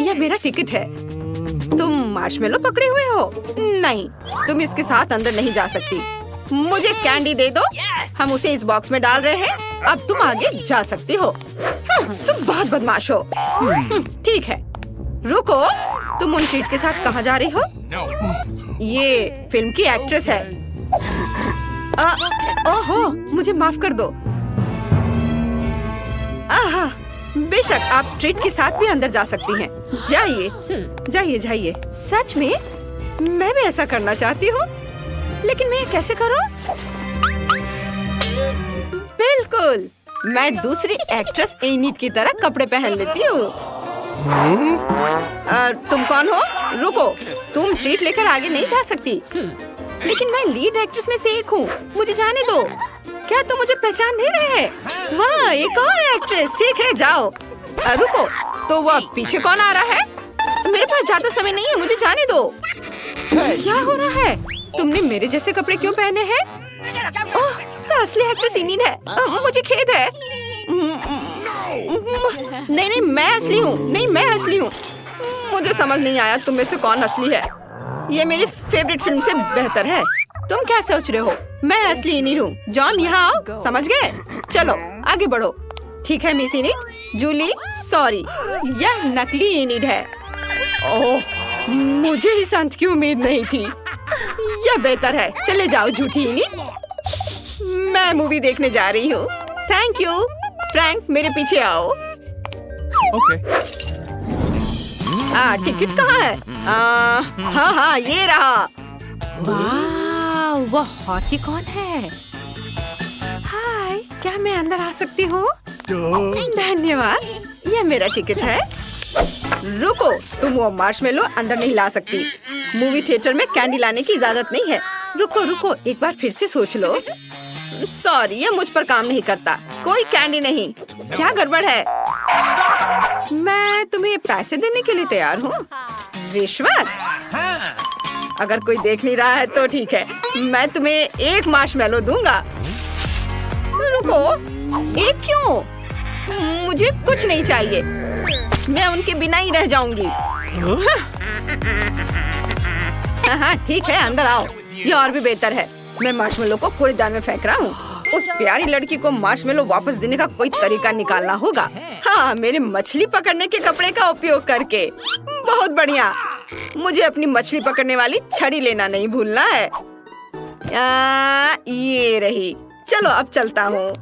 यह मेरा टिकट है। तुम मार्शमेलो पकड़े हुए हो? नहीं, तुम इसके साथ अंदर नहीं जा सकती। मुझे कैंडी दे दो। हम उसे इस बॉक्स में डाल रहे हैं। अब तुम आगे जा सकती हो। तुम बहुत बदमाश हो। ठीक है, रुको। तुम उन ट्रीट के साथ कहाँ जा रही हो? ये फिल्म की एक्ट्रेस है। ओहो, मुझे माफ कर दो। आहा, बेशक आप ट्रीट के साथ भी अंदर जा सकती हैं। जाइए, जाइए, जाइए। सच में मैं भी ऐसा करना चाहती हूँ, लेकिन मैं कैसे करूँ? बिल्कुल, मैं दूसरी एक्ट्रेस एनिट की तरह कपड़े पहन लेती हूँ। तुम कौन हो? रुको, तुम ट्रीट लेकर आगे नहीं जा सकती। लेकिन मैं लीड एक्ट्रेस में से एक हूँ, मुझे जाने दो। क्या तुम मुझे पहचान नहीं रहे? वाह, एक और एक्ट्रेस। ठीक है, जाओ। रुको, तो वह पीछे कौन आ रहा है? मेरे पास ज्यादा समय नहीं है, मुझे जाने दो। क्या हो रहा है? तुमने मेरे जैसे कपड़े क्यों पहने हैं? ओह, असली एक्ट्रेस इनिन है। मुझे खेद है। नहीं नहीं, मैं असली हूँ। नहीं, मैं असली हूँ। मुझे समझ नहीं आया तुम में से कौन असली है। ये मेरी फेवरेट फिल्म से बेहतर है। तुम क्या सोच रहे हो? मैं असली इनिन हूँ। जॉन, यहाँ आओ। समझ गए? चलो आगे बढ़ो। ठीक है मिस इनिन। जूली, सॉरी, यह नकली इनिन है। ओह, मुझे इस अंत की उम्मीद नहीं थी। यह बेहतर है। चले जाओ झूठी इनिन। मैं मूवी देखने जा रही हूँ। Thank you. फ्रैंक, मेरे पीछे आओ। टिकट कहाँ है? हाँ हाँ, ये रहा। वाह, वह हॉटी कौन है? हाय, क्या मैं अंदर आ सकती हूँ? धन्यवाद, यह मेरा टिकट है। रुको, तुम वो मार्शमेलो अंदर नहीं ला सकती। मूवी थिएटर में कैंडी लाने की इजाजत नहीं है। रुको रुको, एक बार फिर से सोच लो। सॉरी, यह मुझ पर काम नहीं करता। कोई कैंडी नहीं। क्या गड़बड़ है? मैं तुम्हें पैसे देने के लिए तैयार हूँ। रिश्वत? अगर कोई देख नहीं रहा है तो ठीक है, मैं तुम्हें एक मार्शमेलो दूंगा। रुको, एक क्यों? मुझे कुछ नहीं चाहिए। मैं उनके बिना ही रह जाऊंगी। हाँ ठीक है, अंदर आओ। ये और भी बेहतर है। मैं मार्शमेलो को कूड़ेदान में फेंक रहा हूँ। उस प्यारी लड़की को मार्शमेलो वापस देने का कोई तरीका निकालना होगा। हाँ, मेरे मछली पकड़ने के कपड़े का उपयोग करके। बहुत बढ़िया। मुझे अपनी मछली पकड़ने वाली छड़ी लेना नहीं भूलना है। ये रही। चलो अब चलता हूँ।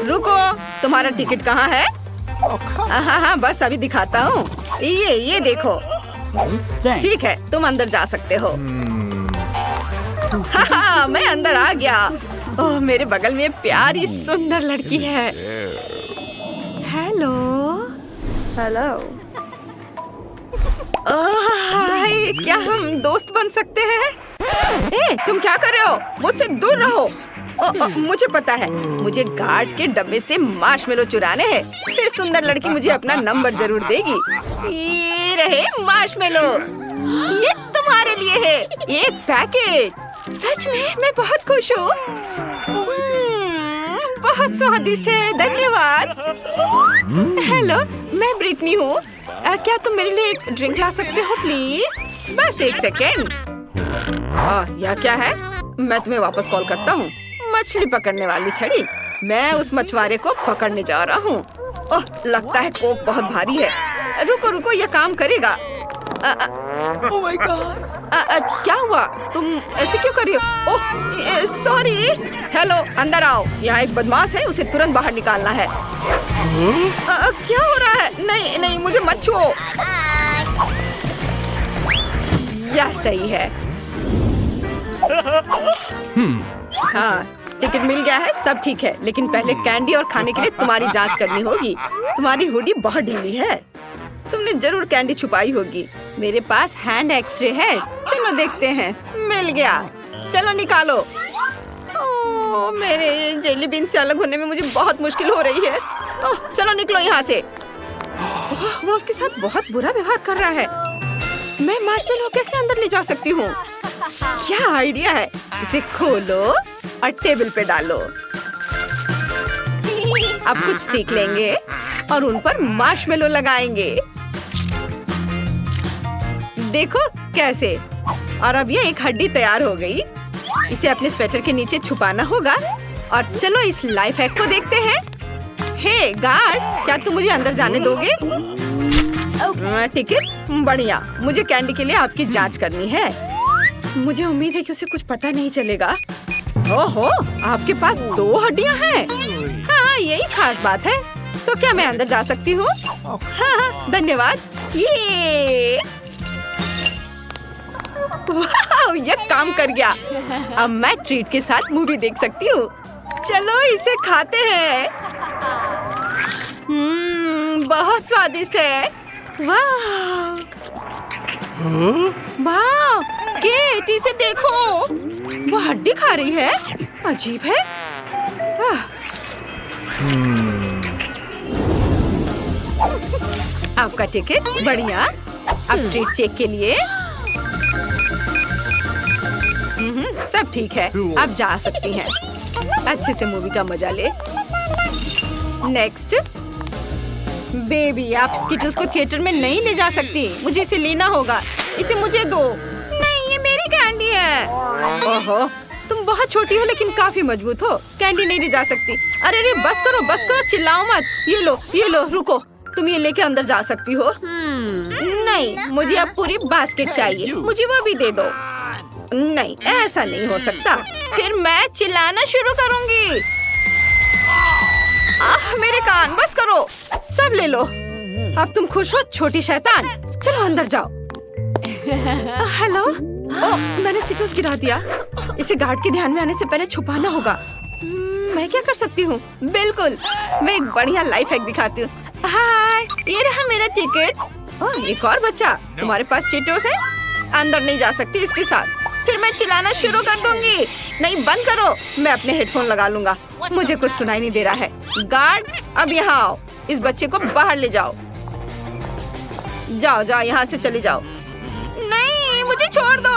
रुको, तुम्हारा टिकट कहाँ है? हाँ हाँ, बस अभी दिखाता हूँ। ये देखो। ठीक है, तुम अंदर जा सकते हो। हाँ, मैं अंदर आ गया। ओह, मेरे बगल में प्यारी सुंदर लड़की है। हेलो। हेलो। हाय, क्या हम दोस्त बन सकते हैं? तुम क्या कर रहे हो? मुझसे दूर रहो। मुझे पता है, मुझे गार्ड के डब्बे से मार्शमेलो चुराने हैं। फिर सुंदर लड़की मुझे अपना नंबर जरूर देगी। ये रहे मार्शमेलो। ये तुम्हारे लिए है, एक पैकेट। सच में मैं बहुत खुश हूँ। बहुत स्वादिष्ट है, धन्यवाद। हेलो, मैं ब्रिटनी हूँ। क्या तुम मेरे लिए एक ड्रिंक ला सकते हो प्लीज? बस एक सेकेंड। यह क्या है? मैं तुम्हें वापस कॉल करता हूँ। मछली पकड़ने वाली छड़ी। मैं उस मछुआरे को पकड़ने जा रहा हूँ। ओह, लगता है कोक बहुत भारी है। रुको रुको, यह काम करेगा। Oh my God! क्या हुआ? तुम ऐसे क्यों कर रही हो? ओह, सॉरी। हेलो, अंदर आओ। यहाँ एक बदमाश है, उसे तुरंत बाहर निकालना है। क्या हो रहा है? नहीं नहीं, मुझे मत छुओ। यह सही है। हाँ, टिकट मिल गया है, सब ठीक है। लेकिन पहले कैंडी और खाने के लिए तुम्हारी जांच करनी होगी। तुम्हारी हुडी बहुत ढीली है। तुमने जरूर कैंडी छुपाई होगी। मेरे पास हैंड एक्सरे है। चलो देखते हैं। मिल गया। चलो निकालो। ओह, मेरे जेली बीन से अलग होने में मुझे बहुत मुश्किल हो रही है। ओह, चलो निकलो यहाँ से। वो उसके साथ बहुत बुरा व्यवहार कर रहा है। मैं मार्शमेलो कैसे अंदर ले जा सकती हूँ? क्या आइडिया है। इसे खोलो और टेबल पे डालो। अब कुछ स्टिक लेंगे। और उन पर मार्शमेलो लगाएंगे। देखो कैसे। और अब ये एक हड्डी तैयार हो गई। इसे अपने स्वेटर के नीचे छुपाना होगा। और चलो इस लाइफ हैक को देखते हैं। हे गार्ड, क्या तुम मुझे अंदर जाने दोगे? टिकट, बढ़िया। मुझे कैंडी के लिए आपकी जांच करनी है। मुझे उम्मीद है कि उसे कुछ पता नहीं चलेगा। ओहो, आपके पास 2 हड्डियां हैं। हाँ, यही खास बात है। तो क्या मैं अंदर जा सकती हूँ? हाँ, धन्यवाद। ये वाह, ये काम कर गया। अब मैं ट्रीट के साथ मूवी देख सकती हूँ। चलो इसे खाते हैं। बहुत स्वादिष्ट है। वाह वाह, केट इसे देखो। वो हड्डी खा रही है। अजीब है। आपका टिकट, बढ़िया। अब ट्रीट चेक के लिए सब ठीक है। आप जा सकती हैं। अच्छे से मूवी का मजा ले। नेक्स्ट। बेबी, आप स्किटल्स को थिएटर में नहीं ले जा सकती। मुझे इसे लेना होगा। इसे मुझे दो। नहीं, ये मेरी कैंडी है। ओहो, तुम बहुत छोटी हो लेकिन काफी मजबूत हो। कैंडी नहीं ले जा सकती। अरे रे, बस करो, चिल्लाओ मत। ये लो, रुको। तुम ये लेके अंदर जा सकती हो। नहीं, मुझे अब पूरी बास्केट चाहिए। मुझे वो भी दे दो। नहीं, ऐसा नहीं हो सकता। फिर मैं चिल्लाना शुरू करूंगी। मेरे कान, बस करो। सब ले लो। अब तुम खुश हो, छोटी शैतान? चलो अंदर जाओ। हेलो। ओह, मैंने चिटोस गिरा दिया। इसे गार्ड के ध्यान में आने से पहले छुपाना होगा। मैं क्या कर सकती हूँ? बिल्कुल, मैं एक बढ़िया लाइफ हैक दिखाती हूँ। हाय, ये रहा मेरा टिकट। ओह, एक और बच्चा। तुम्हारे पास चिटोस है? अंदर नहीं जा सकती इसके साथ। फिर मैं चिल्लाना शुरू कर दूंगी। नहीं, बंद करो। मैं अपने हेडफोन लगा लूंगा। मुझे कुछ सुनाई नहीं दे रहा है। गार्ड, अब यहाँ आओ। इस बच्चे को बाहर ले जाओ। जाओ, यहाँ से चले जाओ। नहीं, मुझे छोड़ दो।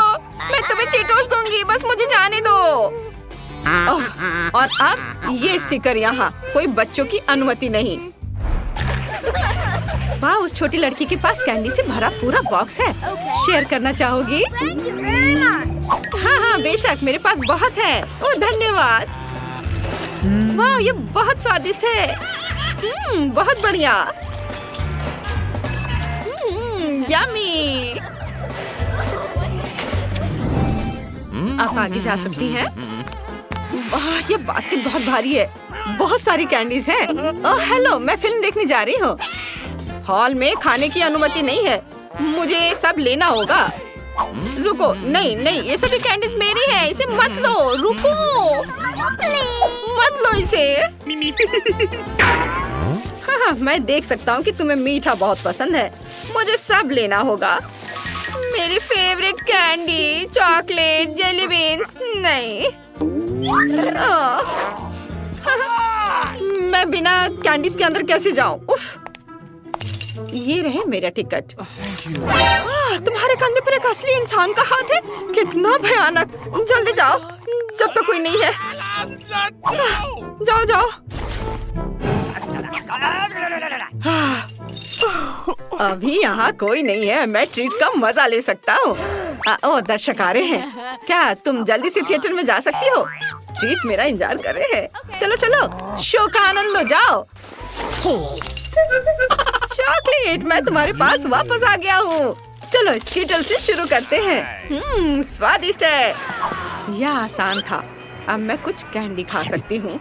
मैं तुम्हें चिटोस दूंगी, बस मुझे जाने दो। और अब ये स्टिकर यहाँ। कोई बच्चों की अनुमति नहीं। वाह, उस छोटी लड़की के पास कैंडी से भरा पूरा बॉक्स है। शेयर करना चाहोगी? हाँ, बेशक, मेरे पास बहुत है। ओह, धन्यवाद। वाह, ये बहुत स्वादिष्ट है। बहुत बढ़िया। यम्मी। आप आगे जा सकती हैं। वाह, ये बास्केट बहुत भारी है। बहुत सारी कैंडीज हैं। ओह, हेलो, मैं फिल्म देखने जा रही हूँ। हॉल में खाने की अनुमति नहीं है। मुझे सब लेना होगा। रुको, नहीं, ये सभी कैंडीज मेरी है। इसे मत लो। रुको, मत लो इसे। हाँ, मैं देख सकता हूँ कि तुम्हें मीठा बहुत पसंद है। मुझे सब लेना होगा। मेरी favourite candy, chocolate, jelly beans. नहीं, मैं बिना कैंडीज के अंदर कैसे जाऊँ? उफ, ये रहे मेरा टिकट। तुम्हारे कंधे पर एक असली इंसान का हाथ है। कितना भयानक। जल्दी जाओ, जब तक कोई नहीं है। जाओ। अभी यहाँ कोई नहीं है। मैं ट्रीट का मजा ले सकता हूँ। ओ, दर्शक आ रहे हैं। क्या तुम जल्दी से थिएटर में जा सकती हो? ट्रीट मेरा इंतजार कर रहे हैं। चलो, शो का आनंद लो। जाओ। चॉकलेट, मैं तुम्हारे पास वापस आ गया हूँ। चलो, स्किटल से शुरू करते हैं। स्वादिष्ट है। यह आसान था। अब मैं कुछ कैंडी खा सकती हूँ।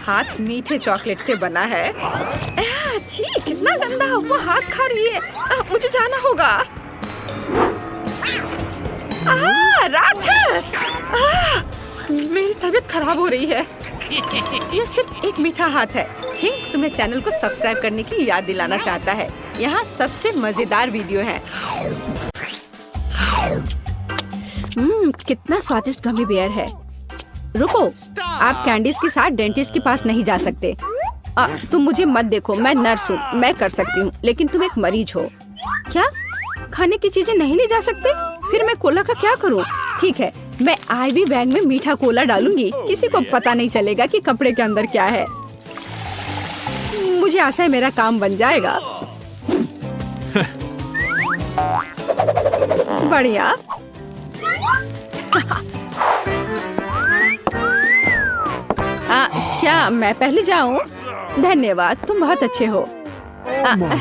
हाथ मीठे चॉकलेट से बना है। छी, कितना गंदा। वो हाथ खा रही है। मुझे जाना होगा। राक्षस! मेरी तबीयत खराब हो रही है। यह सिर्फ एक मीठा हाथ है। किंग तुम्हें चैनल को सब्सक्राइब करने की याद दिलाना चाहता है। यहाँ सबसे मजेदार वीडियो है। कितना स्वादिष्ट गमी बेयर है। रुको, आप कैंडीज के साथ डेंटिस्ट के पास नहीं जा सकते। तुम मुझे मत देखो, मैं नर्स हूँ। मैं कर सकती हूँ, लेकिन तुम एक मरीज हो। क्या खाने की चीजें नहीं ले जा सकते? फिर मैं कोला का क्या करूँ? ठीक है, मैं आईवी बैग में मीठा कोला डालूंगी। किसी को पता नहीं चलेगा कि कपड़े के अंदर क्या है। मुझे आशा है मेरा काम बन जाएगा। बढ़िया। क्या मैं पहले जाऊं? धन्यवाद, तुम बहुत अच्छे हो।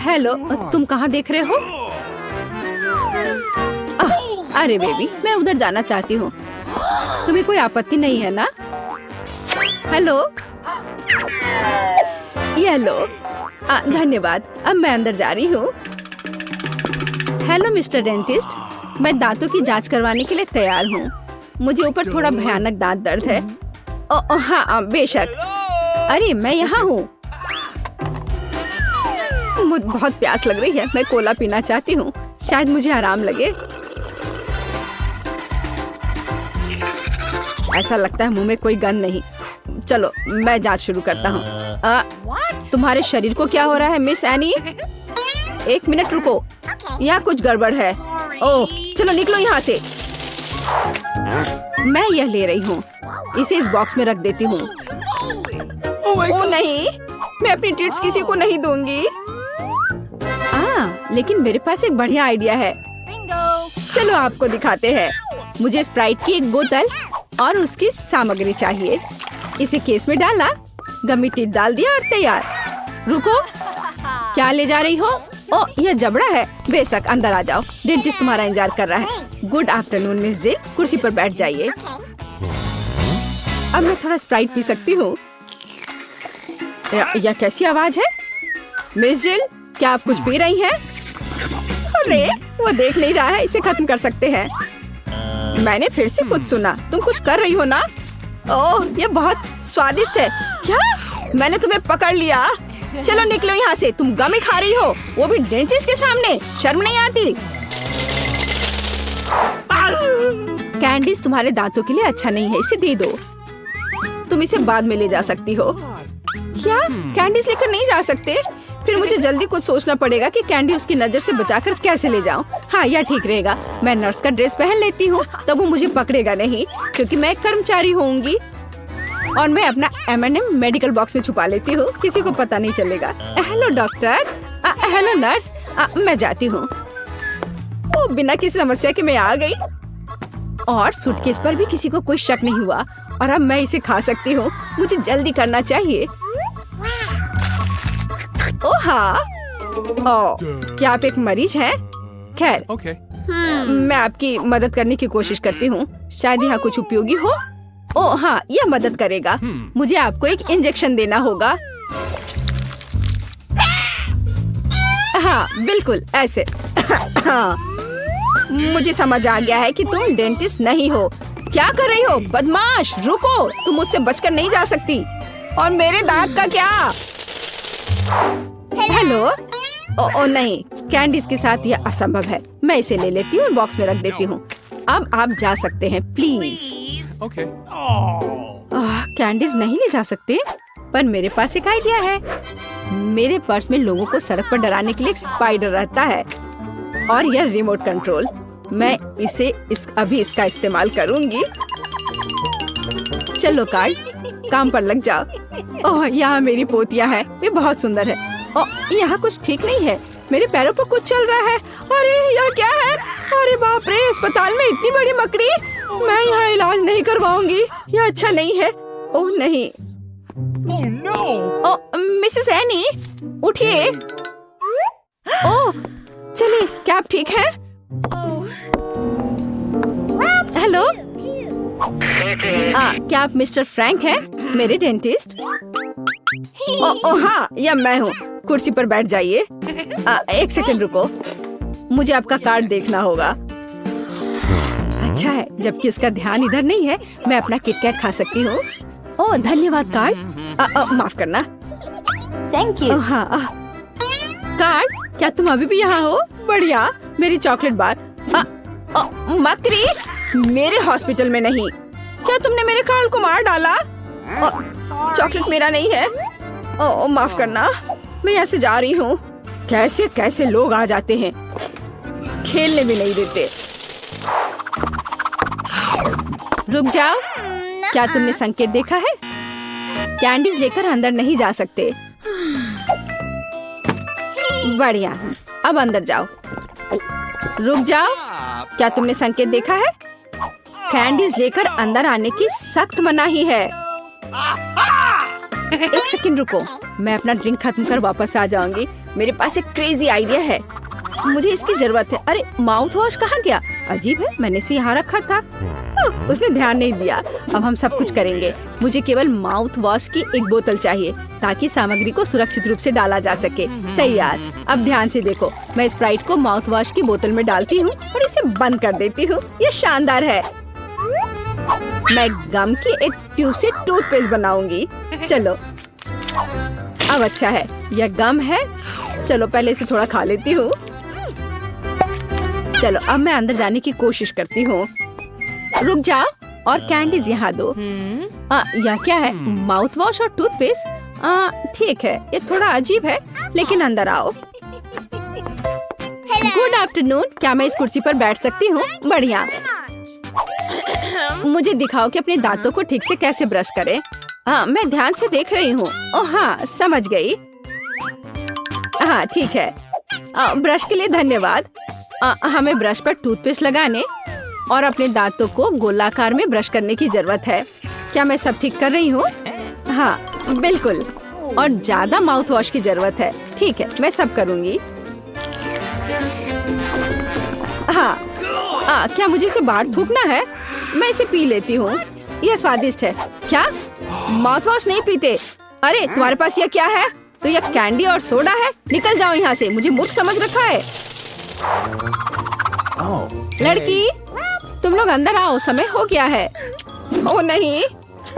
हेलो, तुम कहाँ देख रहे हो? अरे बेबी, मैं उधर जाना चाहती हूँ। तुम्हें कोई आपत्ति नहीं है ना? हेलो, ये लो। धन्यवाद, अब मैं अंदर जा रही हूँ। हेलो मिस्टर डेंटिस्ट, मैं दांतों की जांच करवाने के लिए तैयार हूँ। मुझे ऊपर थोड़ा भयानक दांत दर्द है। हाँ बेशक। अरे मैं यहाँ हूँ। मुझे बहुत प्यास लग रही है, मैं कोला पीना चाहती हूँ, शायद मुझे आराम लगे। ऐसा लगता है मुंह में कोई गंध नहीं। चलो मैं जांच शुरू करता हूँ। तुम्हारे शरीर को क्या हो रहा है मिस एनी? एक मिनट रुको, यहाँ कुछ गड़बड़ है। ओह चलो निकलो यहाँ से। मैं यह ले रही हूँ, इसे इस बॉक्स में रख देती हूँ। ओह नहीं, मैं अपनी ट्रीट्स किसी को नहीं दूंगी। लेकिन मेरे पास एक बढ़िया आइडिया है। चलो आपको दिखाते हैं। मुझे स्प्राइट की एक बोतल और उसकी सामग्री चाहिए। इसे केस में डाला, गमी टिप डाल दिया और तैयार। रुको, क्या ले जा रही हो? ओह यह जबड़ा है। बेशक, अंदर आ जाओ, डेंटिस्ट तुम्हारा इंतजार कर रहा है। गुड आफ्टरनून मिस जिल, कुर्सी पर बैठ जाइए। अब मैं थोड़ा स्प्राइट पी सकती हूँ। यह कैसी आवाज है? मिस जिल, क्या आप कुछ पी रही हैं? अरे वो देख नहीं रहा है, इसे खत्म कर सकते हैं। मैंने फिर से कुछ सुना, तुम कुछ कर रही हो ना? ओह ये बहुत स्वादिष्ट है। क्या? मैंने तुम्हें पकड़ लिया। चलो निकलो यहाँ से, तुम गम खा रही हो, वो भी डेंटिस्ट के सामने। शर्म नहीं आती? कैंडीज तुम्हारे दांतों के लिए अच्छा नहीं है, इसे दे दो। तुम इसे बाद में ले जा सकती हो। क्या कैंडीज लेकर नहीं जा सकते? फिर मुझे जल्दी कुछ सोचना पड़ेगा कि कैंडी उसकी नजर से बचाकर कैसे ले जाऊं। हाँ यह ठीक रहेगा, मैं नर्स का ड्रेस पहन लेती हूँ, तब वो मुझे पकड़ेगा नहीं, क्योंकि मैं एक कर्मचारी होंगी। और मैं अपना M&M मेडिकल बॉक्स में छुपा लेती हूँ, किसी को पता नहीं चलेगा। Hello doctor. Hello nurse. मैं जाती हूँ। ओ बिना किसी समस्या के मैं आ गई, और सूटकेस पर भी किसी को कोई शक नहीं हुआ, और अब मैं इसे खा सकती हूँ। मुझे जल्दी करना चाहिए। ओ हाँ, क्या आप एक मरीज हैं? खैर, मैं आपकी मदद करने की कोशिश करती हूँ, शायद यहाँ कुछ उपयोगी हो। ओ हाँ, यह मदद करेगा। मुझे आपको एक इंजेक्शन देना होगा। हाँ बिल्कुल ऐसे। हाँ, मुझे समझ आ गया है कि तुम डेंटिस्ट नहीं हो। क्या कर रही हो बदमाश? रुको, तुम मुझसे बचकर नहीं जा सकती। और मेरे दांत का क्या? हेलो। ओ नहीं, कैंडीज के साथ यह असंभव है। मैं इसे ले लेती हूँ और बॉक्स में रख देती हूँ। अब आप जा सकते हैं प्लीज। कैंडीज नहीं ले जा सकते, पर मेरे पास एक आइडिया है। मेरे पर्स में लोगों को सड़क पर डराने के लिए एक स्पाइडर रहता है, और यह रिमोट कंट्रोल। मैं अभी इसका इस्तेमाल करूंगी। चलो कार्ड, काम पर लग जाओ। ओह यहाँ मेरी पोतिया है, वे बहुत सुंदर है। ओह यहाँ कुछ ठीक नहीं है, मेरे पैरों पर कुछ चल रहा है। अरे यह क्या है? अरे बाप रे, अस्पताल में इतनी बड़ी मकड़ी। मैं यहाँ इलाज नहीं करवाऊंगी, यह अच्छा नहीं है। ओह नहीं। Oh no! ओह मिसेस एनी, उठिए। ओह चलिए, क्या आप ठीक हैं? हेलो, क्या आप मिस्टर फ्रैंक हैं, मेरे डेंटिस्ट? ओह हाँ, यह मैं हूँ। कुर्सी पर बैठ जाइए। एक सेकंड रुको, मुझे आपका कार्ड देखना होगा। अच्छा है, जबकि उसका ध्यान इधर नहीं है, मैं अपना किटकैट खा सकती हूँ। ओह धन्यवाद कार्ड। माफ करना। Thank you. हाँ कार्ड, क्या तुम अभी भी यहाँ हो? बढ़िया, मेरी चॉकलेट बार। मकड़ी, मेरे हॉस्पिटल में नहीं। क्या तुमने मेरे कार्ड को मार डाला? चॉकलेट मेरा नहीं है। माफ करना, मैं यहाँ से जा रही हूँ। कैसे कैसे लोग आ जाते हैं, खेलने भी नहीं देते। रुक जाओ, क्या तुमने संकेत देखा है? कैंडीज लेकर अंदर नहीं जा सकते। बढ़िया, अब अंदर जाओ। रुक जाओ, क्या तुमने संकेत देखा है? कैंडीज लेकर अंदर आने की सख्त मनाही है। एक सेकंड रुको, मैं अपना ड्रिंक खत्म कर वापस आ जाऊंगी। मेरे पास एक क्रेजी आइडिया है, मुझे इसकी जरूरत है। अरे माउथ वॉश कहाँ गया? अजीब है, मैंने इसे यहाँ रखा था। उसने ध्यान नहीं दिया। अब हम सब कुछ करेंगे। मुझे केवल माउथ वॉश की एक बोतल चाहिए ताकि सामग्री को सुरक्षित रूप से डाला जा सके। तैयार। अब ध्यान से देखो, मैं स्प्राइट को माउथ वॉश की बोतल में डालती हूँ और इसे बंद कर देती हूँ। ये शानदार है। मैं गम की एक ट्यूब से टूथपेस्ट बनाऊंगी। चलो, अब अच्छा है, यह गम है। चलो पहले इसे थोड़ा खा लेती हूँ। चलो अब मैं अंदर जाने की कोशिश करती हूँ। रुक जाओ और कैंडीज यहाँ दो। यह क्या है? माउथ वॉश और टूथपेस्ट। ठीक है, ये थोड़ा अजीब है, लेकिन अंदर आओ। गुड आफ्टरनून, क्या मैं इस कुर्सी पर बैठ सकती हूँ? बढ़िया। मुझे दिखाओ कि अपने दांतों को ठीक से कैसे ब्रश करें। मैं ध्यान से देख रही हूँ। ओह हाँ, समझ गई। हाँ ठीक है, ब्रश के लिए धन्यवाद। हमें ब्रश पर टूथपेस्ट लगाने और अपने दांतों को गोलाकार में ब्रश करने की जरूरत है। क्या मैं सब ठीक कर रही हूँ? हाँ बिल्कुल, और ज्यादा माउथ वॉश की जरूरत है। ठीक है, मैं सब करूँगी। हाँ, क्या मुझे इसे बाहर थूकना है? मैं इसे पी लेती हूँ, यह स्वादिष्ट है। क्या माउथ वॉश नहीं पीते? अरे तुम्हारे पास यह क्या है? तो यह कैंडी और सोडा है। निकल जाओ यहाँ से, मुझे मूर्ख समझ रखा है। लड़की, तुम लोग अंदर आओ, समय हो गया है। ओ नहीं,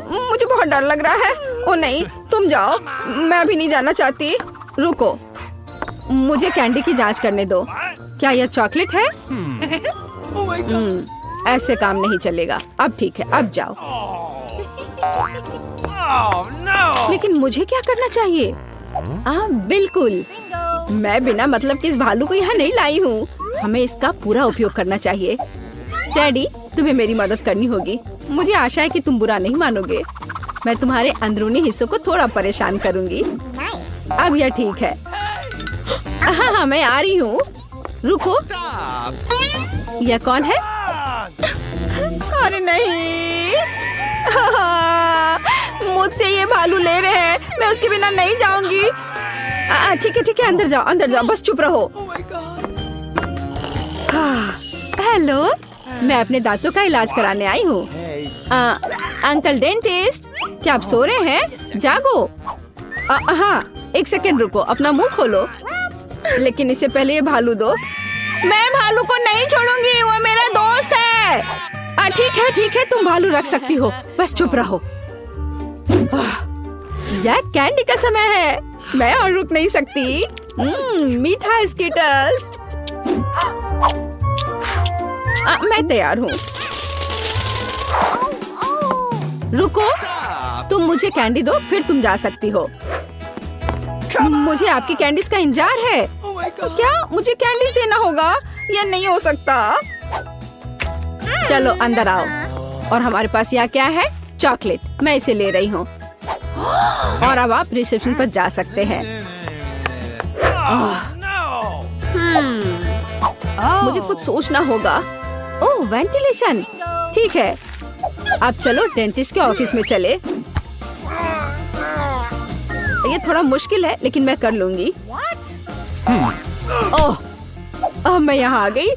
मुझे बहुत डर लग रहा है। ओ नहीं, तुम जाओ, मैं अभी नहीं जाना चाहती। रुको, मुझे कैंडी की जांच करने दो। क्या यह चॉकलेट है? ऐसे काम नहीं चलेगा। अब ठीक है, अब जाओ। लेकिन मुझे क्या करना चाहिए? बिल्कुल, मैं बिना मतलब के इस भालू को यहाँ नहीं लाई हूँ। हमें इसका पूरा उपयोग करना चाहिए। डैडी, तुम्हें मेरी मदद करनी होगी। मुझे आशा है कि तुम बुरा नहीं मानोगे। मैं तुम्हारे अंदरूनी हिस्सों को थोड़ा परेशान करूँगी। अब यह ठीक है। हाँ, मैं आ रही हूँ। रुको, यह कौन है? अरे नहीं, मुझसे ये भालू ले रहे हैं। मैं उसके बिना नहीं जाऊंगी। ठीक है, अंदर जाओ, बस चुप रहो। हेलो, मैं अपने दांतों का इलाज कराने आई हूँ। अंकल डेंटिस्ट, क्या आप सो रहे हैं? जागो। हाँ, एक सेकंड रुको, अपना मुंह खोलो। लेकिन इससे पहले ये भालू दो। मैं भालू को नहीं छोड़ूंगी, वो मेरा दोस्त है। ठीक है, तुम भालू रख सकती हो, बस चुप रहो। यह कैंडी का समय है, मैं और रुक नहीं सकती। मीठा स्कीटल्स। मैं तैयार हूँ। रुको, तुम मुझे कैंडी दो, फिर तुम जा सकती हो। मुझे आपकी कैंडीज का इंतजार है। क्या मुझे कैंडीज देना होगा? यह नहीं हो सकता। चलो अंदर आओ। और हमारे पास यहाँ क्या है? चॉकलेट। मैं इसे ले रही हूँ। और अब आप रिसेप्शन पर जा सकते हैं। मुझे कुछ सोचना होगा। ओह, वेंटिलेशन। ठीक है, अब चलो डेंटिस्ट के ऑफिस में चले। ये थोड़ा मुश्किल है, लेकिन मैं कर लूंगी। ओह, मैं यहाँ आ गई।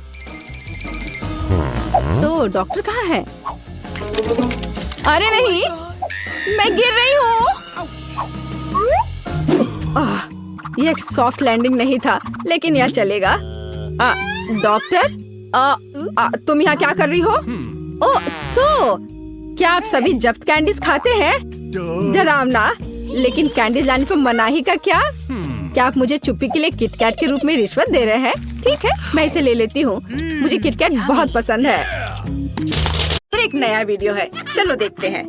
तो डॉक्टर कहाँ है? अरे नहीं, मैं गिर रही हूँ। ये एक सॉफ्ट लैंडिंग नहीं था, लेकिन यह चलेगा। डॉक्टर, तुम यहाँ क्या कर रही हो? ओह, तो क्या आप सभी जब्त कैंडीज खाते हैं? डरावना, लेकिन कैंडीज लाने पर मनाही का क्या? क्या आप मुझे चुप्पी के लिए किटकैट के रूप में रिश्वत दे रहे हैं? ठीक है, मैं इसे ले लेती हूँ। मुझे किटकैट बहुत पसंद है। और एक नया वीडियो है, चलो देखते हैं।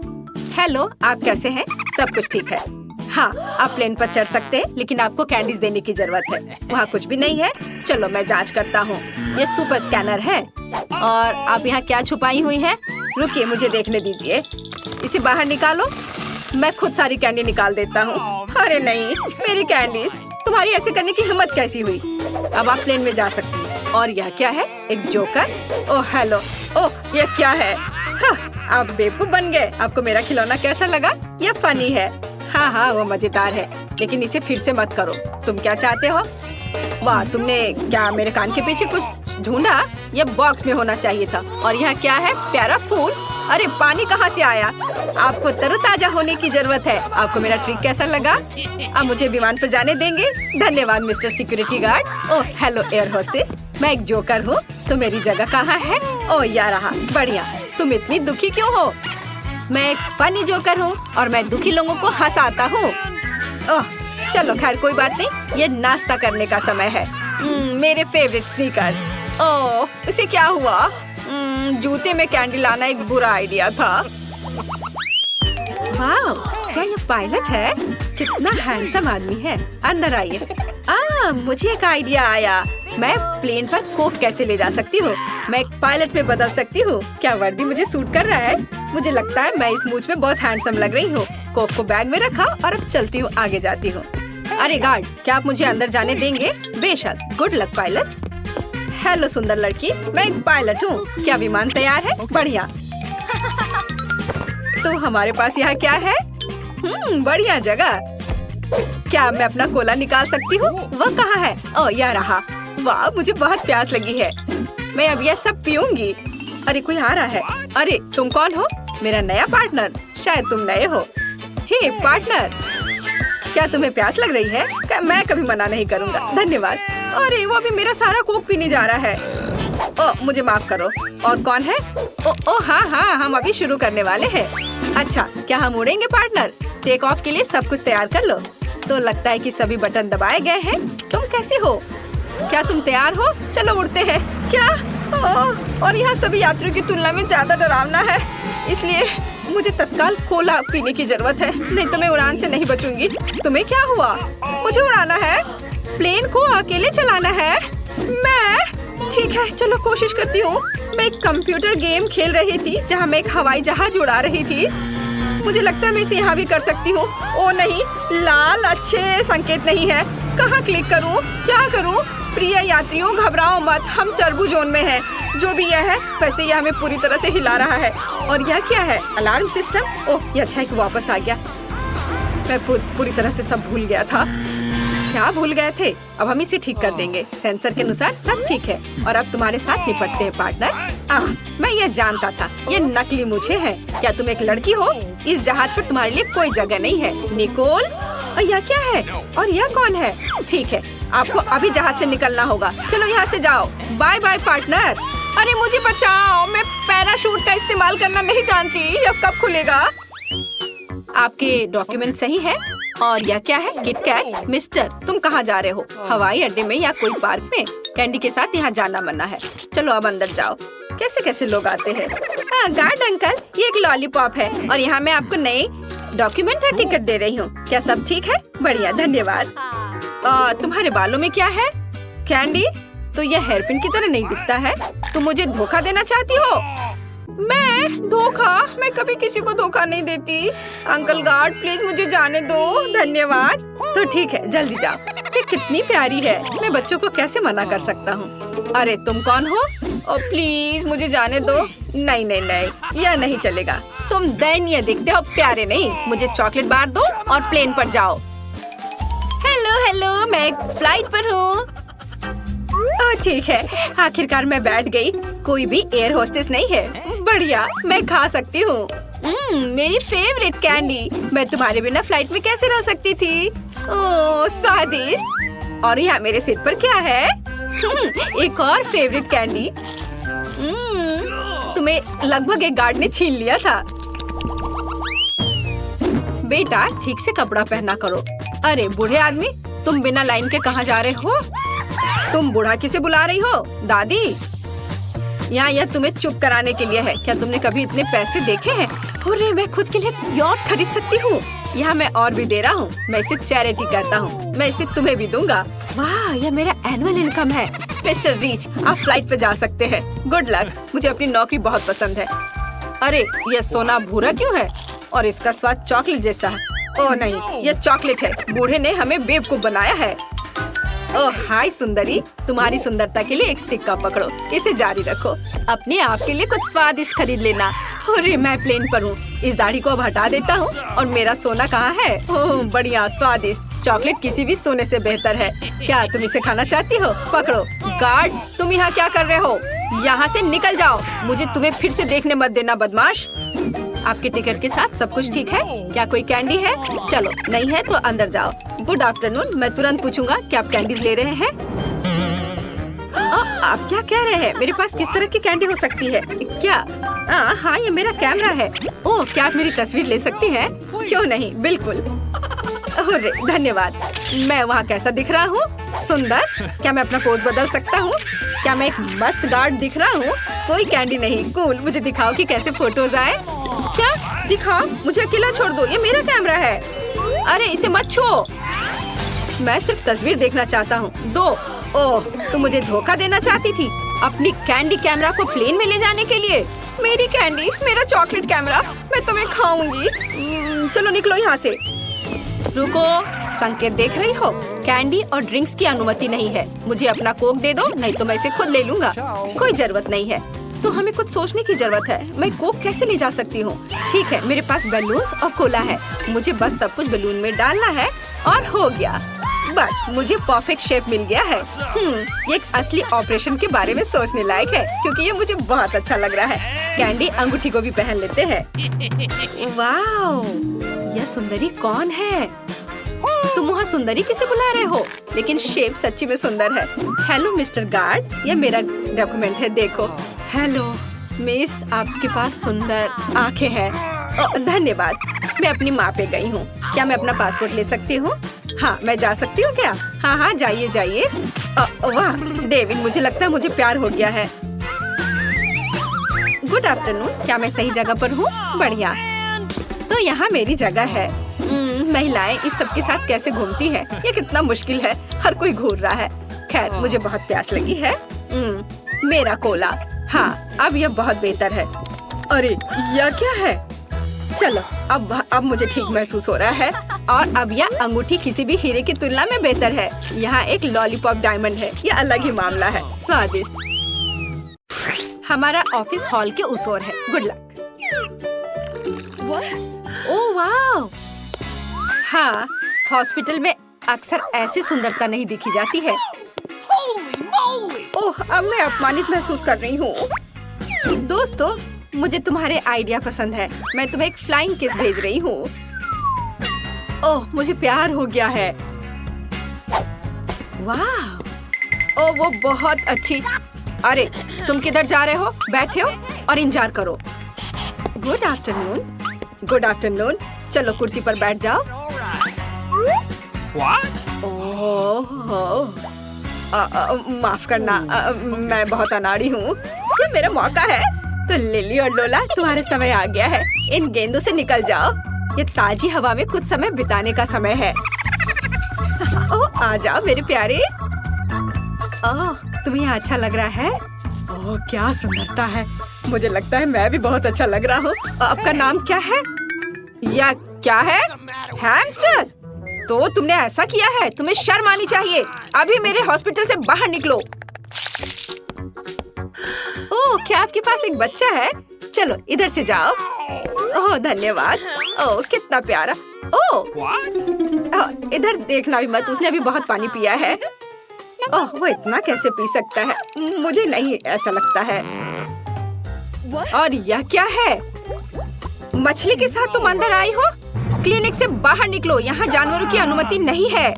हेलो, आप कैसे हैं? सब कुछ ठीक है। हाँ, आप प्लेन पर चढ़ सकते हैं, लेकिन आपको कैंडीज देने की जरूरत है। वहाँ कुछ भी नहीं है। चलो मैं जांच करता हूँ। ये सुपर स्कैनर है। और आप यहाँ क्या छुपाई हुई हैं? रुकिए, मुझे देखने दीजिए। इसे बाहर निकालो। मैं खुद सारी कैंडी निकाल देता हूँ। अरे नहीं, मेरी कैंडीज। तुम्हारी ऐसे करने की हिम्मत कैसी हुई? अब आप प्लेन में जा सकती हैं। और यह क्या है? एक जोकर? ओह हेलो, ओह ये क्या है? हाँ, आप बेवकूफ बन गए। आपको मेरा खिलौना कैसा लगा? यह फनी है। हाँ हाँ, वो मजेदार है, लेकिन इसे फिर से मत करो। तुम क्या चाहते हो? वाह, तुमने क्या मेरे कान के पीछे कुछ ढूंढा? यह बॉक्स में होना चाहिए था। और यहाँ क्या है? प्यारा फूल। अरे पानी कहाँ से आया? आपको तरोताजा होने की जरूरत है। आपको मेरा ट्रिक कैसा लगा? अब मुझे विमान पर जाने देंगे? धन्यवाद mister security guard. Oh hello air hostess, मैं एक जोकर हूँ, तो मेरी जगह कहाँ है? ओह यार रहा, बढ़िया। तुम इतनी दुखी क्यों हो? मैं एक फनी जोकर हूँ और मैं दुखी लोगों को हंसाता हूँ। ओह चलो खैर कोई बात नहीं, ये नाश्ता करने का समय है। मेरे फेवरेट स्नीकर्स। ओह इसे क्या हुआ? जूते में कैंडी लाना एक बुरा आइडिया था। वाह, क्या ये पायलट है? कितना हैंडसम आदमी है। अंदर आइए। मुझे एक आइडिया आया। मैं प्लेन पर कोक कैसे ले जा सकती हूँ? मैं एक पायलट में बदल सकती हूँ। क्या वर्दी मुझे सूट कर रहा है? मुझे लगता है मैं इस मूछ में बहुत हैंडसम लग रही हूँ। कोक को बैग में रखा और अब चलती हूँ, आगे जाती हूँ। अरे गार्ड, क्या आप मुझे अंदर जाने देंगे? बेशक। Good luck pilot. हेलो सुंदर लड़की, मैं एक पायलट हूँ। क्या विमान तैयार है? बढ़िया। तो हमारे पास यहाँ क्या है? बढ़िया जगह। क्या मैं अपना कोला निकाल सकती हूँ? वह कहाँ है? ओह यह रहा। वाह, मुझे बहुत प्यास लगी है। मैं अब यह सब पीऊंगी। अरे कोई आ रहा है। अरे तुम कौन हो? मेरा नया पार्टनर। शायद तुम नए हो। हे पार्टनर, क्या तुम्हें प्यास लग रही है? मैं कभी मना नहीं करूँगा, धन्यवाद। अरे वो अभी मेरा सारा कोक पीने जा रहा है। ओह मुझे माफ करो। और कौन है? ओह हाँ, हम अभी शुरू करने वाले हैं। अच्छा, क्या हम उड़ेंगे पार्टनर? टेक ऑफ के लिए सब कुछ तैयार कर लो। तो लगता है कि सभी बटन दबाए गए हैं। तुम कैसी हो? क्या तुम तैयार हो? चलो उड़ते हैं। क्या? और यहाँ सभी यात्रियों की तुलना में ज्यादा डरावना है, इसलिए मुझे तत्काल कोला पीने की जरूरत है, नहीं तो मैं उड़ान से नहीं बचूंगी। तुम्हें क्या हुआ? मुझे उड़ाना है। प्लेन को अकेले चलाना है? मैं? ठीक है, चलो कोशिश करती हूँ। मैं एक कंप्यूटर गेम खेल रही थी जहाँ मैं एक हवाई जहाज उड़ा रही थी। मुझे लगता है मैं इसे यहाँ भी कर सकती हूँ। ओ नहीं, लाल अच्छे संकेत नहीं है। कहाँ क्लिक करूँ? क्या करूँ? प्रिय यात्रियों घबराओ मत, हम टर्बो जोन में हैं। जो भी यह है, वैसे यह हमें पूरी तरह से हिला रहा है। और यह क्या है? Alarm system. ओह ये अच्छा है कि वापस आ गया। मैं पूरी तरह से सब भूल गया था। क्या भूल गए थे? अब हम इसे ठीक कर देंगे। सेंसर के अनुसार सब ठीक है और अब तुम्हारे साथ निपटते हैं पार्टनर। मैं ये जानता था, ये नकली मुझे है। क्या तुम एक लड़की हो? इस जहाज पर तुम्हारे लिए कोई जगह नहीं है, निकोल। और यह क्या है? और यह कौन है? ठीक है, आपको अभी जहाज से निकलना होगा। चलो यहाँ से जाओ। Bye bye partner. अरे मुझे बचाओ, मैं पैराशूट का इस्तेमाल करना नहीं जानती। यह कब खुलेगा? आपके डॉक्यूमेंट सही है। और यह क्या है? किटकैट। मिस्टर तुम कहाँ जा रहे हो? हवाई अड्डे में या कोई पार्क में? कैंडी के साथ यहाँ जाना मना है। चलो अब अंदर जाओ। कैसे कैसे लोग आते हैं। गार्ड अंकल, ये एक लॉलीपॉप है और यहाँ मैं आपको नए डॉक्यूमेंट और टिकट दे रही हूँ। क्या सब ठीक है? बढ़िया, धन्यवाद। तुम्हारे बालों में क्या है? कैंडी, तो यह हेयरपिन की तरह नहीं दिखता है। तुम मुझे धोखा देना चाहती हो? मैं धोखा? मैं कभी किसी को धोखा नहीं देती। अंकल गार्ड प्लीज मुझे जाने दो, धन्यवाद। तो ठीक है, जल्दी जाओ। ये कितनी प्यारी है, मैं बच्चों को कैसे मना कर सकता हूँ। अरे तुम कौन हो? ओ प्लीज मुझे जाने दो। नहीं नहीं नहीं, यह नहीं चलेगा। तुम दयनीय दिखते हो, प्यारे नहीं। मुझे चॉकलेट बार दो और प्लेन पर जाओ। हेलो हेलो, मैं एक फ्लाइट पर हूँ। ठीक है, आखिरकार मैं बैठ गई। कोई भी एयर होस्टेस नहीं है। बढ़िया, मैं खा सकती हूँ। मेरी फेवरेट कैंडी। मैं तुम्हारे बिना फ्लाइट में कैसे रह सकती थी? ओह स्वादिष्ट। और यहाँ मेरे सिर पर क्या है? एक और फेवरेट कैंडी। तुम्हें लगभग एक गार्ड ने छीन लिया था। बेटा ठीक से कपड़ा पहना करो। अरे बूढ़े आदमी, तुम बिना लाइन के कहाँ जा रहे हो? तुम बूढ़ा किसे बुला रही हो? दादी, यहाँ यह तुम्हें चुप कराने के लिए है। क्या तुमने कभी इतने पैसे देखे हैं? अरे मैं खुद के लिए यॉट खरीद सकती हूँ। यहाँ मैं और भी दे रहा हूँ। मैं इसे चैरिटी करता हूँ। मैं इसे तुम्हें भी दूंगा। वाह, यह मेरा एनुअल इनकम है। मिस्टर रीच, आप फ्लाइट पे जा सकते हैं। Good luck. मुझे अपनी नौकरी बहुत पसंद है। अरे यह सोना भूरा क्यों है? और इसका स्वाद चॉकलेट जैसा है। ओह नहीं, यह चॉकलेट है। बूढ़े ने हमें बेवकूफ बनाया है। ओह हाय सुंदरी, तुम्हारी सुंदरता के लिए एक सिक्का पकड़ो, इसे जारी रखो। अपने आप के लिए कुछ स्वादिष्ट खरीद लेना। अरे मैं प्लेन पर हूँ, इस दाढ़ी को अब हटा देता हूँ। और मेरा सोना कहाँ है? ओह बढ़िया स्वादिष्ट चॉकलेट किसी भी सोने से बेहतर है। क्या तुम इसे खाना चाहती हो? पकड़ो। गार्ड, तुम यहाँ क्या कर रहे हो? यहाँ से निकल जाओ, मुझे तुम्हें फिर से देखने मत देना बदमाश। आपके टिकट के साथ सब कुछ ठीक है? क्या कोई कैंडी है? चलो नहीं है तो अंदर जाओ। गुड आफ्टरनून, मैं तुरंत पूछूंगा कि आप कैंडीज ले रहे हैं? आप क्या कह रहे हैं? मेरे पास किस तरह की कैंडी हो सकती है? क्या? हाँ ये मेरा कैमरा है। ओह क्या आप मेरी तस्वीर ले सकती हैं? क्यों नहीं, बिल्कुल। अरे धन्यवाद। मैं वहाँ कैसा दिख रहा हूँ? सुंदर। क्या मैं अपना पोज बदल सकता हूँ? क्या मैं एक मस्त गार्ड दिख रहा हूँ? कोई कैंडी नहीं। कूल, मुझे दिखाओ कि कैसे फोटोज आए। क्या? दिखाओ, मुझे अकेला छोड़ दो, ये मेरा कैमरा है। अरे इसे मत छुओ, मैं सिर्फ तस्वीर देखना चाहता हूँ। दो। ओह तुम मुझे धोखा देना चाहती थी अपनी कैंडी कैमरा को प्लेन में ले जाने के लिए। मेरी कैंडी, मेरा चॉकलेट कैमरा, मैं तुम्हें खाऊंगी। चलो निकलो यहाँ से। रुको, संकेत देख रही हो? कैंडी और ड्रिंक्स की अनुमति नहीं है। मुझे अपना कोक दे दो, नहीं तो मैं इसे खुद ले लूंगा। कोई जरूरत नहीं है। तो हमें कुछ सोचने की जरूरत है। मैं कोक कैसे ले जा सकती हूँ? ठीक है, मेरे पास बलून्स और कोला है। मुझे बस सब कुछ बलून में डालना है और हो गया। बस मुझे परफेक्ट शेप मिल गया है। ये एक असली ऑपरेशन के बारे में सोचने लायक है, क्योंकि ये मुझे बहुत अच्छा लग रहा है। कैंडी अंगूठी को भी पहन लेते हैं। वाओ, यह सुंदरी कौन है? तुम वहाँ सुंदरी किसे बुला रहे हो? लेकिन शेप सच्ची में सुंदर है। हेलो मिस्टर गार्ड, ये मेरा डॉक्यूमेंट है, देखो। हेलो मिस, आपके पास सुंदर आंखें हैं। धन्यवाद। मैं अपनी माँ पे गई हूँ। क्या मैं अपना पासपोर्ट ले सकती हूँ? हाँ मैं जा सकती हूँ क्या? हाँ जाइए जाइए। वाह डेविड, मुझे लगता है मुझे प्यार हो गया है। गुड आफ्टरनून, क्या मैं सही जगह पर हूँ? बढ़िया, तो यहाँ मेरी जगह है। महिलाएं इस सब के साथ कैसे घूमती हैं? ये कितना मुश्किल है, हर कोई घूर रहा है। खैर मुझे बहुत प्यास लगी है। मेरा कोला। हाँ अब यह बहुत बेहतर है। अरे यह क्या है? चलो अब मुझे ठीक महसूस हो रहा है। और अब यह अंगूठी किसी भी हीरे की तुलना में बेहतर है। यहाँ एक लॉलीपॉप डायमंड है, यह अलग ही मामला है। स्वादिष्ट। हमारा ऑफिस हॉल के उस ओर है। Good luck. ओह वाह, हाँ हॉस्पिटल में अक्सर ऐसी सुंदरता नहीं दिखी जाती है। ओह अब मैं अपमानित महसूस कर रही हूँ। दोस्तों मुझे तुम्हारे आइडिया पसंद है। मैं तुम्हें एक फ्लाइंग किस भेज रही हूँ। ओह मुझे प्यार हो गया है। वाह, ओह वो बहुत अच्छी। अरे तुम किधर जा रहे हो? बैठे हो और इंतजार करो। Good afternoon. गुड आफ्टरनून, चलो कुर्सी पर बैठ जाओ। ओह माफ करना, मैं बहुत अनाड़ी हूँ। ये मेरा मौका है। तो लिली और लोला तुम्हारे समय आ गया है। इन गेंदों से निकल जाओ। ये ताजी हवा में कुछ समय बिताने का समय है। ओह आ जाओ मेरे प्यारे। ओह तुम्हें यहाँ अच्छा लग रहा है? ओह क्या सुंदरता है। मुझे लगता है मैं भी बहुत अच्छा लग रहा हूँ। आपका नाम क्या है? या क्या है? हैमस्टर। तो तुमने ऐसा किया है, तुम्हें शर्म आनी चाहिए। अभी मेरे हॉस्पिटल से बाहर निकलो। ओह क्या आपके पास एक बच्चा है? चलो इधर से जाओ। ओह धन्यवाद। ओह कितना प्यारा। ओह इधर देखना भी मत, उसने अभी बहुत पानी पिया है। ओह वो इतना कैसे पी सकता है? मुझे नहीं ऐसा लगता है। और यह क्या है? मछली के साथ तुम अंदर आई हो? क्लिनिक से बाहर निकलो, यहाँ जानवरों की अनुमति नहीं है।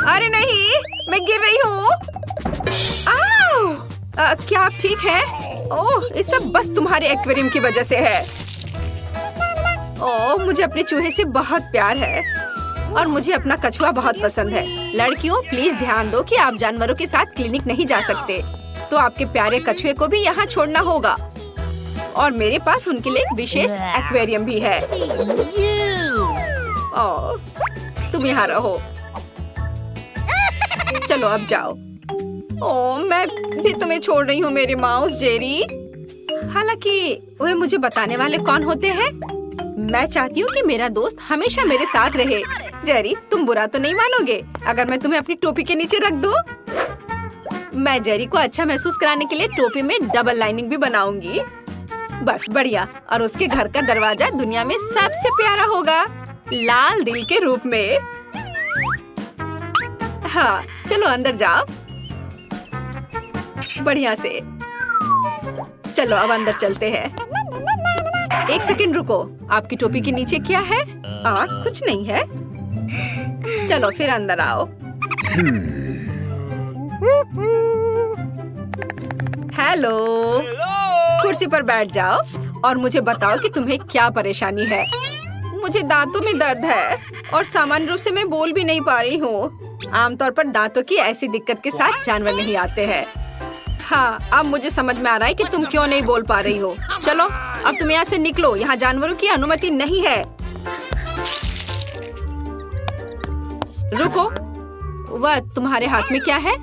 अरे नहीं, मैं गिर रही हूँ। क्या आप ठीक हैं? ओह ये सब बस तुम्हारे एक्वेरियम की वजह से है। ओह मुझे अपने चूहे से बहुत प्यार है और मुझे अपना कछुआ बहुत पसंद है। लड़कियों प्लीज ध्यान दो कि आप जानवरों के साथ क्लिनिक नहीं जा सकते। तो आपके प्यारे कछुए को भी यहाँ छोड़ना होगा। और मेरे पास उनके लिए एक विशेष एक्वेरियम भी है। ओह तुम यहाँ रहो। चलो अब जाओ। ओह मैं भी तुम्हें छोड़ रही हूँ मेरे माउस जेरी। हालांकि वह मुझे बताने वाले कौन होते हैं? मैं चाहती हूँ कि मेरा दोस्त हमेशा मेरे साथ रहे। जेरी, तुम बुरा तो नहीं मानोगे अगर मैं तुम्हें अपनी टोपी के नीचे रख दूं? मैं जेरी को अच्छा महसूस कराने के लिए टोपी में डबल लाइनिंग भी बनाऊंगी। बस बढ़िया। और उसके घर का दरवाजा दुनिया में सबसे प्यारा होगा, लाल दिल के रूप में। हाँ, चलो अंदर जाओ। बढ़िया से। चलो अब अंदर चलते हैं। एक सेकंड रुको, आपकी टोपी के नीचे क्या है? कुछ नहीं है। चलो फिर अंदर आओ। हेलो, कुर्सी पर बैठ जाओ और मुझे बताओ कि तुम्हें क्या परेशानी है। मुझे दांतों में दर्द है और सामान्य रूप से मैं बोल भी नहीं पा रही हूँ। आमतौर पर दांतों की ऐसी दिक्कत के साथ जानवर नहीं आते हैं। हाँ, अब मुझे समझ में आ रहा है कि तुम क्यों नहीं बोल पा रही हो। चलो अब तुम यहाँ से निकलो, यहाँ जानवरों की अनुमति नहीं है। रुको, वह तुम्हारे हाथ में क्या है?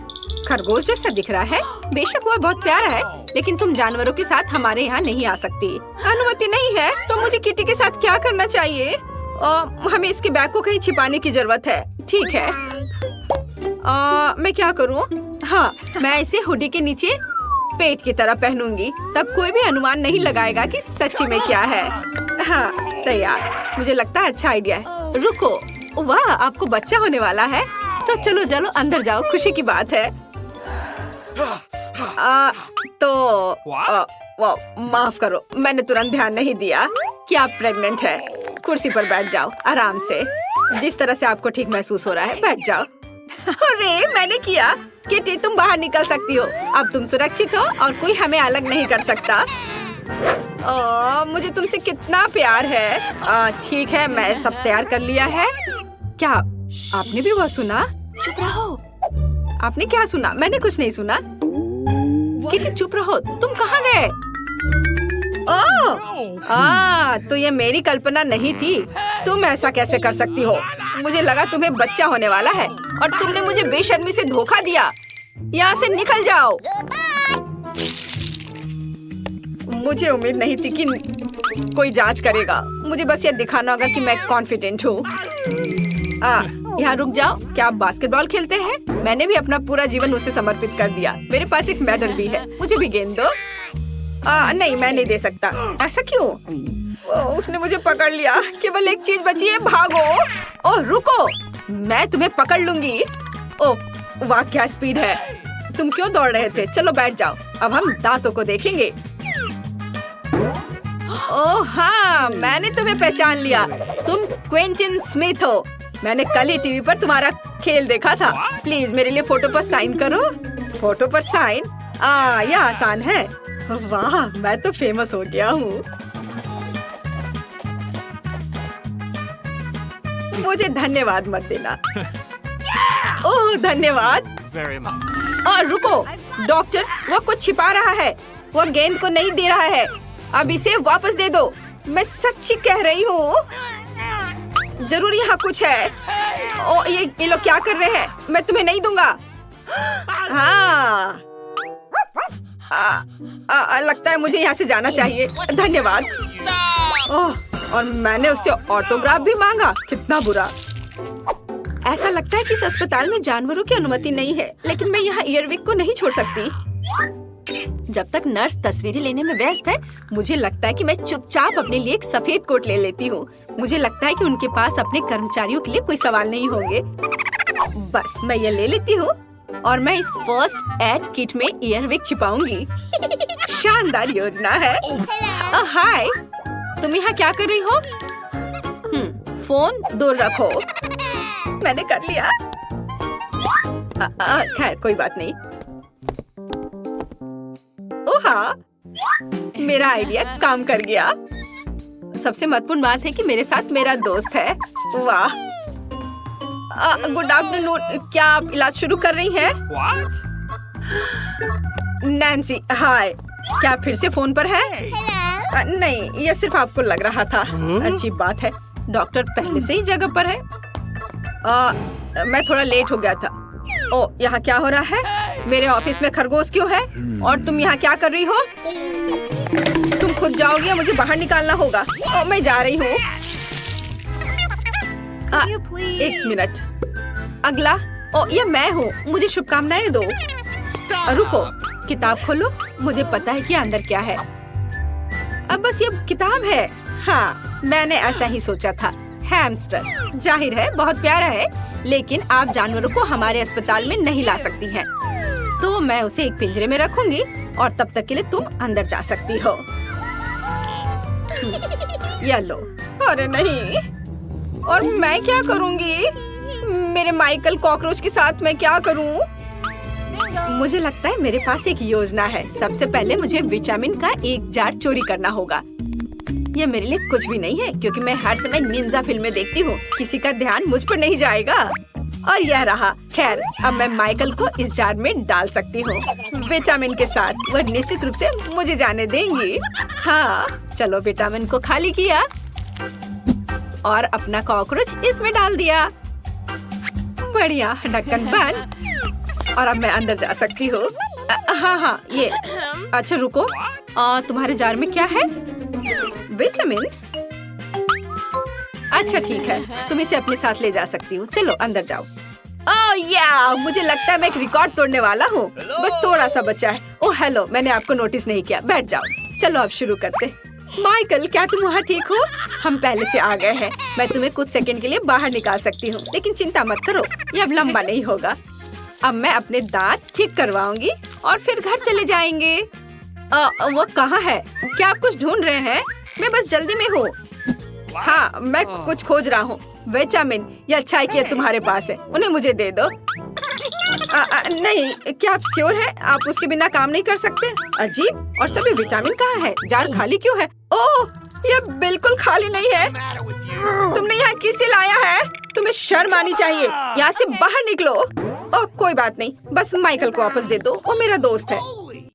खरगोश जैसा दिख रहा है। बेशक वह बहुत प्यारा है, लेकिन तुम जानवरों के साथ हमारे यहाँ नहीं आ सकती। अनुमति नहीं है तो मुझे किटी के साथ क्या करना चाहिए? हमें इसके बैग को कहीं छिपाने की जरूरत है। ठीक है, मैं क्या करूँ? हाँ, मैं इसे हुडी के नीचे पेट की तरह पहनूंगी, तब कोई भी अनुमान नहीं लगाएगा कि सच्ची में क्या है। हाँ, तैयार। मुझे लगता है अच्छा आइडिया है। रुको, वाह, आपको बच्चा होने वाला है। तो चलो चलो अंदर जाओ, खुशी की बात है। माफ करो, मैंने तुरंत ध्यान नहीं दिया कि आप प्रेग्नेंट है। कुर्सी पर बैठ जाओ आराम से, जिस तरह से आपको ठीक महसूस हो रहा है। बैठ जाओ। अरे मैंने किया। किटी, तुम बाहर निकल सकती हो। अब तुम सुरक्षित हो और कोई हमें अलग नहीं कर सकता। मुझे तुमसे कितना प्यार है। ठीक है, मैं सब तैयार कर लिया है। क्या आपने भी वो सुना? चुप रहो। आपने क्या सुना? मैंने कुछ नहीं सुना। किटी चुप रहो। तुम कहाँ गए? तो ये मेरी कल्पना नहीं थी। तुम ऐसा कैसे कर सकती हो? मुझे लगा तुम्हें बच्चा होने वाला है और तुमने मुझे बेशर्मी से धोखा दिया। यहाँ से निकल जाओ। मुझे उम्मीद नहीं थी कि कोई जांच करेगा। मुझे बस ये दिखाना होगा कि मैं कॉन्फिडेंट हूँ। यहाँ रुक जाओ। क्या आप बास्केटबॉल खेलते हैं? मैंने भी अपना पूरा जीवन उसे समर्पित कर दिया। मेरे पास एक मेडल भी है। मुझे भी गेंद दो। नहीं, मैं नहीं दे सकता। ऐसा क्यों? उसने मुझे पकड़ लिया। केवल एक चीज बची है, भागो। ओह रुको, मैं तुम्हें पकड़ लूंगी। ओह वाह, क्या स्पीड है। तुम क्यों दौड़ रहे थे? चलो बैठ जाओ, अब हम दांतों को देखेंगे। ओह हाँ, मैंने तुम्हें पहचान लिया। तुम क्विंटन स्मिथ हो। मैंने कल ही टीवी पर तुम्हारा खेल देखा था। प्लीज मेरे लिए फोटो पर साइन करो। फोटो पर साइन? यह आसान है। वाह, मैं तो फेमस हो गया हूँ। मुझे धन्यवाद मत देना। ओह धन्यवाद। और रुको, डॉक्टर, वो कुछ छिपा रहा है। वो गेंद को नहीं दे रहा है। अब इसे वापस दे दो। मैं सच्ची कह रही हूँ। जरूर यहाँ कुछ है। ये लोग क्या कर रहे हैं? मैं तुम्हें नहीं दूंगा। हाँ, लगता है मुझे यहाँ से जाना चाहिए। धन्यवाद। और मैंने उससे ऑटोग्राफ भी मांगा। कितना बुरा। ऐसा लगता है कि इस अस्पताल में जानवरों की अनुमति नहीं है, लेकिन मैं यहाँ ईयरविक को नहीं छोड़ सकती। जब तक नर्स तस्वीरें लेने में व्यस्त है, मुझे लगता है कि मैं चुपचाप अपने लिए एक सफेद कोट ले लेती हूँ। मुझे लगता है कि उनके पास अपने कर्मचारियों के लिए कोई सवाल नहीं होंगे। बस मैं ये ले लेती हूँ और मैं इस फर्स्ट एड किट में ईयरविक छिपाऊंगी। शानदार योजना है। हाय, तुम यहाँ क्या कर रही हो? फोन दूर रखो। मैंने कर लिया। खैर कोई बात नहीं। ओह हाँ, मेरा आइडिया काम कर गया। सबसे महत्वपूर्ण बात है कि मेरे साथ मेरा दोस्त है। वाह। Good afternoon. क्या आप इलाज शुरू कर रही हैं? नैन्सी, हाय। क्या आप फिर से फोन पर हैं? नहीं, यह सिर्फ आपको लग रहा था। अच्छी बात है, डॉक्टर पहले से ही जगह पर है। मैं थोड़ा लेट हो गया था। ओ, यहाँ क्या हो रहा है? मेरे ऑफिस में खरगोश क्यों है? और तुम यहाँ क्या कर रही हो? तुम खुद जाओगी या मुझे बाहर निकालना होगा? मैं जा रही हूँ। एक मिनट, अगला। ओ, ये मैं हूँ, मुझे शुभकामनाएं दो। रुको, किताब खोलो, मुझे पता है कि अंदर क्या है। अब बस ये किताब है। हाँ, मैंने ऐसा ही सोचा था। हैमस्टर, जाहिर है बहुत प्यारा है, लेकिन आप जानवरों को हमारे अस्पताल में नहीं ला सकती हैं। तो मैं उसे एक पिंजरे में रखूंगी और तब तक के लिए तुम अंदर जा सकती हो। या लो। अरे नहीं, और मैं क्या करूंगी? मेरे माइकल कॉकरोच के साथ मैं क्या करूं? मुझे लगता है मेरे पास एक योजना है। सबसे पहले मुझे विटामिन का एक जार चोरी करना होगा। ये मेरे लिए कुछ भी नहीं है, क्योंकि मैं हर समय निंजा फिल्में देखती हूँ। किसी का ध्यान मुझ पर नहीं जाएगा। और यह रहा। खैर, अब मैं माइकल को इस जार में डाल सकती हूँ विटामिन के साथ। वह निश्चित रूप से मुझे जाने देंगी। हाँ, चलो, विटामिन को खाली किया और अपना कॉकरोच इसमें डाल दिया। बढ़िया, ढक्कन बंद। और अब मैं अंदर जा सकती हूँ। हाँ, ये। अच्छा रुको, तुम्हारे जार में क्या है? विटामिन्स? अच्छा ठीक है, तुम इसे अपने साथ ले जा सकती हो। चलो अंदर जाओ। ओह या, मुझे लगता है मैं एक रिकॉर्ड तोड़ने वाला हूँ। बस थोड़ा सा बचा है। ओह हेलो, मैंने आपको नोटिस नहीं किया। बैठ जाओ। चलो अब शुरू करते। माइकल, क्या तुम वहाँ ठीक हो? हम पहले से आ गए हैं। मैं तुम्हें कुछ सेकंड के लिए बाहर निकाल सकती हूँ, लेकिन चिंता मत करो, ये अब लंबा नहीं होगा। अब मैं अपने दांत ठीक करवाऊंगी और फिर घर चले जाएंगे। वो कहाँ है? क्या आप कुछ ढूंढ रहे हैं? मैं बस जल्दी में हूँ। हाँ, मैं कुछ खोज रहा हूँ। विटामिन, ये अच्छा है कि तुम्हारे पास है, उन्हें मुझे दे दो। नहीं, क्या आप श्योर हैं? आप उसके बिना काम नहीं कर सकते? अजीब, और सभी विटामिन कहाँ है? जार खाली क्यों है? ओह, ये बिल्कुल खाली नहीं है। तुमने यहाँ किसे लाया है? तुम्हें शर्म आनी चाहिए। यहाँ से बाहर निकलो। ओह, कोई बात नहीं, बस माइकल को वापस दे दो, वो मेरा दोस्त है।